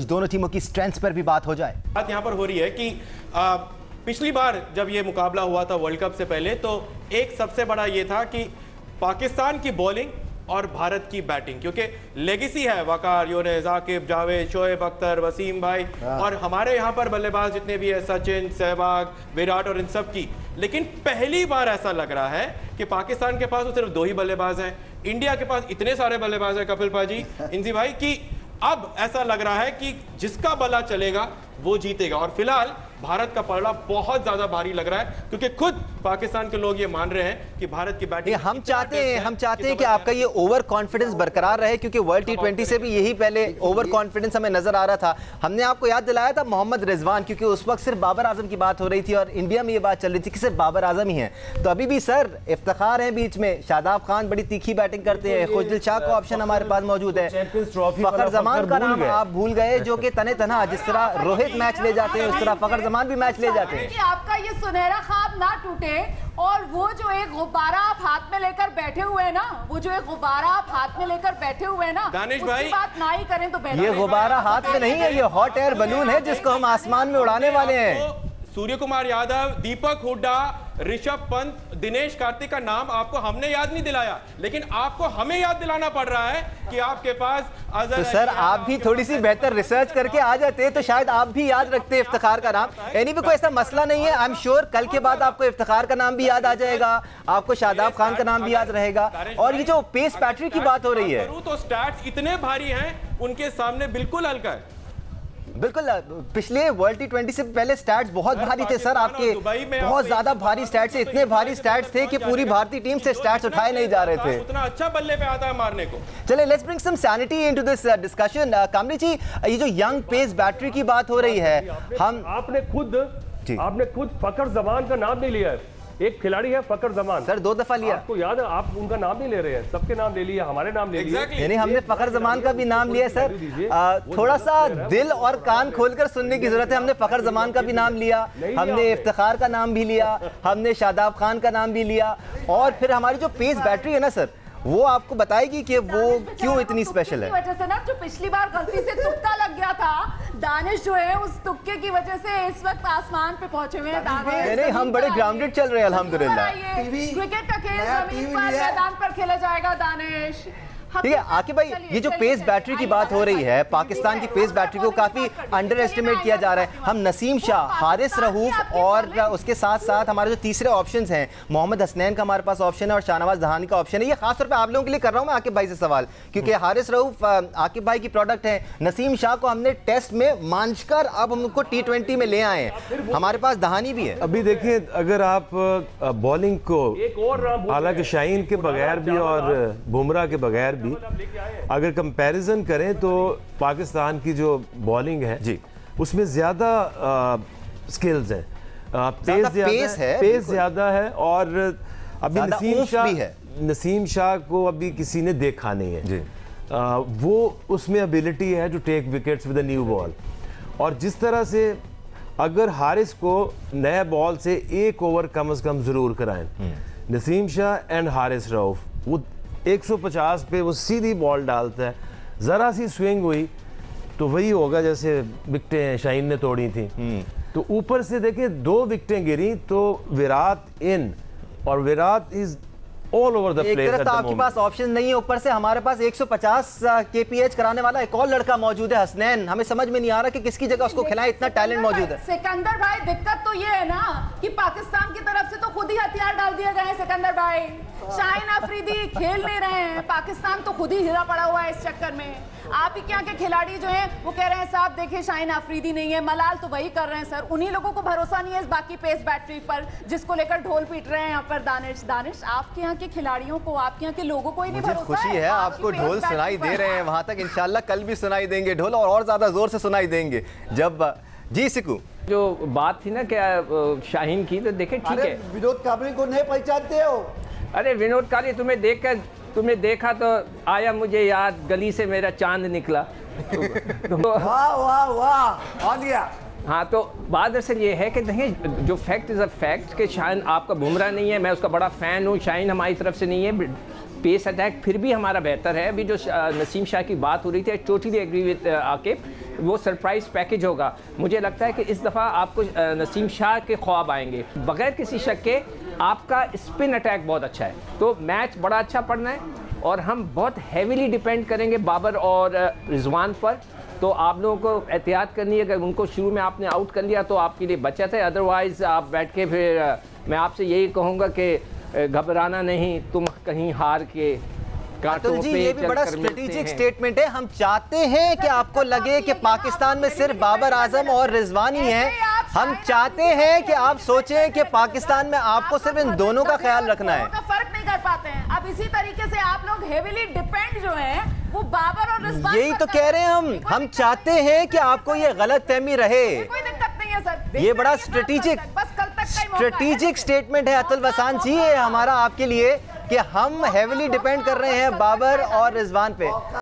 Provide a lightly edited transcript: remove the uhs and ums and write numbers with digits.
दोनों टीमों की स्ट्रेंथ पर भी बात हो जाए। बात यहाँ पर हो रही है कि पिछली बार जब ये मुकाबला हुआ था वर्ल्ड कप से पहले, तो एक सबसे बड़ा ये था कि पाकिस्तान की बॉलिंग और भारत की बैटिंग, क्योंकि लेगेसी है वकार, यूनुस, आकिब, जावेद, शोएब अख्तर, वसीम भाई और हमारे यहाँ पर बल्लेबाज जितने भी है, सचिन, सहवाग, विराट और इन सब की। लेकिन पहली बार ऐसा लग रहा है कि पाकिस्तान के पास तो सिर्फ 2 ही बल्लेबाज हैं, इंडिया के पास इतने सारे बल्लेबाज हैं कपिल पाजी, इंजी भाई, कि अब ऐसा लग रहा है कि जिसका बल्ला चलेगा वो जीतेगा। और फिलहाल भारत का पलड़ा बहुत ज्यादा भारी लग रहा है, क्योंकि खुद पाकिस्तान के लोग ये मान रहे हैं कि भारत की बैटिंग हम चाहते हैं कि आपका ये ओवर कॉन्फिडेंस बरकरार रहे, क्योंकि वर्ल्ड T20 से भी यही पहले ओवर कॉन्फिडेंस हमें नजर आ रहा था। हमने आपको याद दिलाया था मोहम्मद रिजवान, क्योंकि उस वक्त सिर्फ बाबर आजम की बात हो रही थी और इंडिया में ये बात चल रही थी कि सिर्फ बाबर आजम ही है। तो अभी भी सर इफ्तिखार है बीच में, शादाब खान बड़ी तीखी बैटिंग करते हैं, खुशदिल शाह का ऑप्शन हमारे पास मौजूद है, फखर जमान का नाम आप भूल गए, जो कि तने तना जिस तरह रोहित मैच ले जाते हैं उस तरह फखर जमान भी मैच ले जाते हैं। कि आपका ये सुनहरा ख्वाब ना टूटे, और वो जो एक गुब्बारा आप हाथ में लेकर बैठे हुए हैं ना, वो जो एक गुब्बारा आप हाथ में लेकर बैठे हुए हैं ना, दानिश भाई, बात ना ही करें तो बेहतर। ये गुब्बारा हाथ में नहीं है, ये हॉट एयर बलून है जिसको हम आसमान में उड़ाने वाले हैं। सूर्य कुमार यादव, दीपक हुड्डा, ऋषभ पंत, दिनेश कार्तिक का नाम आपको हमने याद नहीं दिलाया, लेकिन आपको हमें याद दिलाना पड़ रहा है कि आपके पास तो सर आप भी थोड़ी सी बेहतर रिसर्च करके आ जाते तो शायद आप भी याद रखते इफ्तिखार का नाम। एनीवे कोई ऐसा मसला नहीं है, आई एम श्योर कल के बाद आपको इफ्तिखार का नाम भी याद आ जाएगा, आपको शादाब खान का नाम भी याद रहेगा। और ये जो पेस बैटरी की बात हो रही है, तो स्टैट्स इतने भारी हैं उनके सामने बिल्कुल हल्का है। बिल्कुल, पिछले वर्ल्ड T20 से पहले स्टैट्स बहुत भारी थे सर आपके, बहुत ज्यादा भारी स्टैट्स, इतने भारी स्टैट्स थे कि पूरी भारतीय टीम से स्टैट्स उठाए नहीं जा रहे थे। उतना अच्छा बल्ले पे आता है मारने को। चलिए let's bring some sanity into this discussion. Kamri ji, ये जो यंग पेस बैटरी की बात हो रही है, हम आपने खुद फखर जमान का नाम नहीं लिया है। एक खिलाड़ी है फखर जमान, सर 2 दफा लिया, आपको याद है? आप उनका नाम नहीं ले रहे हैं, सबके नाम ले लिया, हमारे नाम ले लिए। नहीं, हमने फखर जमान का भी नाम लिया सर। थोड़ा सा दिल और कान खोलकर सुनने की जरूरत है। हमने फखर जमान का भी नाम लिया, हमने इफ्तिखार का नाम भी लिया, हमने शादाब खान का नाम भी लिया, और फिर हमारी जो पेस बैटरी है ना सर, वो आपको बताएगी कि वो क्यों इतनी स्पेशल है। वजह से ना, जो पिछली बार गलती से तुक्का लग गया था, दानिश जो है उस तुक्के की वजह से इस वक्त आसमान पे पहुंचे हुए हैं। नहीं, हम बड़े ग्राउंडेड चल रहे हैं अल्हम्दुलिल्लाह। क्रिकेट का खेल जमीन पर मैदान पर खेला जाएगा दानिश। ठीक है आकिब भाई, ये जो पेस बैटरी की बात हो रही है, पाकिस्तान की पेस बैटरी को काफी अंडर एस्टिमेट किया जा रहा है। हम नसीम शाह, हारिस रऊफ और उसके साथ साथ हमारे जो तीसरे ऑप्शंस हैं, मोहम्मद हसनैन का हमारे पास ऑप्शन है और शाहनवाज दहानी का ऑप्शन है। ये खासतौर पे आप लोगों के लिए कर रहा हूं मैं आकिब भाई से सवाल, क्योंकि हारिस रऊफ आकिब भाई की प्रोडक्ट है, नसीम शाह को हमने टेस्ट में मांझकर अब हम उनको T20 में ले आए हैं, हमारे पास दहानी भी है। अभी देखिए, अगर आप बॉलिंग को, हालांकि शाहीन के बगैर भी और बुमराह के बगैर, अगर कंपैरिजन करें तो पाकिस्तान की जो बॉलिंग है जी, उसमें ज्यादा स्किल्स हैं, पेस ज्यादा है, और अभी नसीम शाह को अभी किसी ने देखा नहीं है जी। वो उसमें एबिलिटी है जो take wickets with a new ball, और जिस तरह से अगर हारिस को नए बॉल से 1 ओवर कम से कम जरूर कराएं, नसीम शाह एंड हारिस रऊफ, वो 150 पे वो सीधी बॉल डालता है, ज़रा सी स्विंग हुई तो वही होगा जैसे विकेटें शाहीन ने तोड़ी थी। तो ऊपर से देखिए 2 विकेटें गिरी तो विराट इन, और Virat is all over the place. एक तरफ तो आपके पास ऑप्शन नहीं है, ऊपर से हमारे पास 150 kph कराने वाला एक और लड़का मौजूद है, हसनैन। हमें समझ में नहीं आ रहा कि किसकी जगह उसको खिलाएं, इतना टैलेंट मौजूद है। सिकंदर भाई, दिक्कत तो ये है ना कि पाकिस्तान की तरफ से तो खुद ही हथियार डाल दिए गए हैं। सिकंदर भाई, शाहीन अफरीदी खेल नहीं रहे हैं, पाकिस्तान तो खुद ही हिला पड़ा हुआ है इस चक्कर में। आप ही क्या के खिलाड़ी जो हैं वो कह रहे हैं साहब देखिए शाहीन अफरीदी नहीं है, मलाल तो वही कर रहे हैं सर। उन्हीं लोगों को भरोसा नहीं है इस बाकी पेस बैटरी पर, जिसको लेकर ढोल पीट रहे हैं यहाँ पर दानिश। आपके यहाँ के खिलाड़ियों को, आपके यहाँ के लोगों को ही नहीं भरोसा। खुशी है आपको ढोल सुनाई दे रहे हैं वहां तक, इंशाल्लाह कल भी सुनाई देंगे ढोल, और ज्यादा जोर से सुनाई देंगे जब जी सिकू। जो बात थी ना क्या शाहीन की, तो देखे ठीक है, विनोद काबली को नहीं पहचानते हो? अरे विनोद काबली तुमने देखा तो आया मुझे याद, गली से मेरा चांद निकला। वाह वाह वाह, आ गया। हाँ, तो बात दरअसल ये है कि देखिए, जो फैक्ट इज़ अ फैक्ट कि शाहीन आपका बुमराह नहीं है, मैं उसका बड़ा फ़ैन हूँ, शाहीन हमारी तरफ से नहीं है, पेस अटैक फिर भी हमारा बेहतर है। अभी जो नसीम शाह की बात हो रही थी, I totally agree with Aqib वो सरप्राइज पैकेज होगा। मुझे लगता है कि इस दफ़ा आपको नसीम शाह के ख्वाब आएंगे। बगैर किसी शक के आपका स्पिन अटैक बहुत अच्छा है, तो मैच बड़ा अच्छा पड़ना है और हम बहुत हैवीली डिपेंड करेंगे बाबर और रिजवान पर। तो आप लोगों को एहतियात करनी है, अगर उनको शुरू में आपने आउट कर लिया तो आपके लिए बचत है, अदरवाइज़ आप बैठ के फिर मैं आपसे यही कहूँगा कि घबराना नहीं, तुम कहीं हार के अतुल जी ये भी बड़ा स्ट्रेटेजिक स्टेटमेंट है। हम चाहते हैं कि आपको लगे कि पाकिस्तान में सिर्फ बाबर आजम और रिजवान ही हैं। हम चाहते हैं कि आप सोचें कि पाकिस्तान में आपको सिर्फ इन दोनों का ख्याल रखना है। फर्क नहीं कर पाते हैं। अब इसी तरीके से आप लोग हेवीली डिपेंड जो है वो बाबर और रिजवान, यही तो कह रहे हैं हम चाहते हैं कि आपको ये गलत फहमी रहे। कोई दिक्कत नहीं है सर, ये बड़ा स्ट्रेटेजिक स्टेटमेंट है अतुल वसान जी, ये हमारा आपके लिए कि हम हेवीली डिपेंड कर रहे हैं बाबर और रिजवान पे।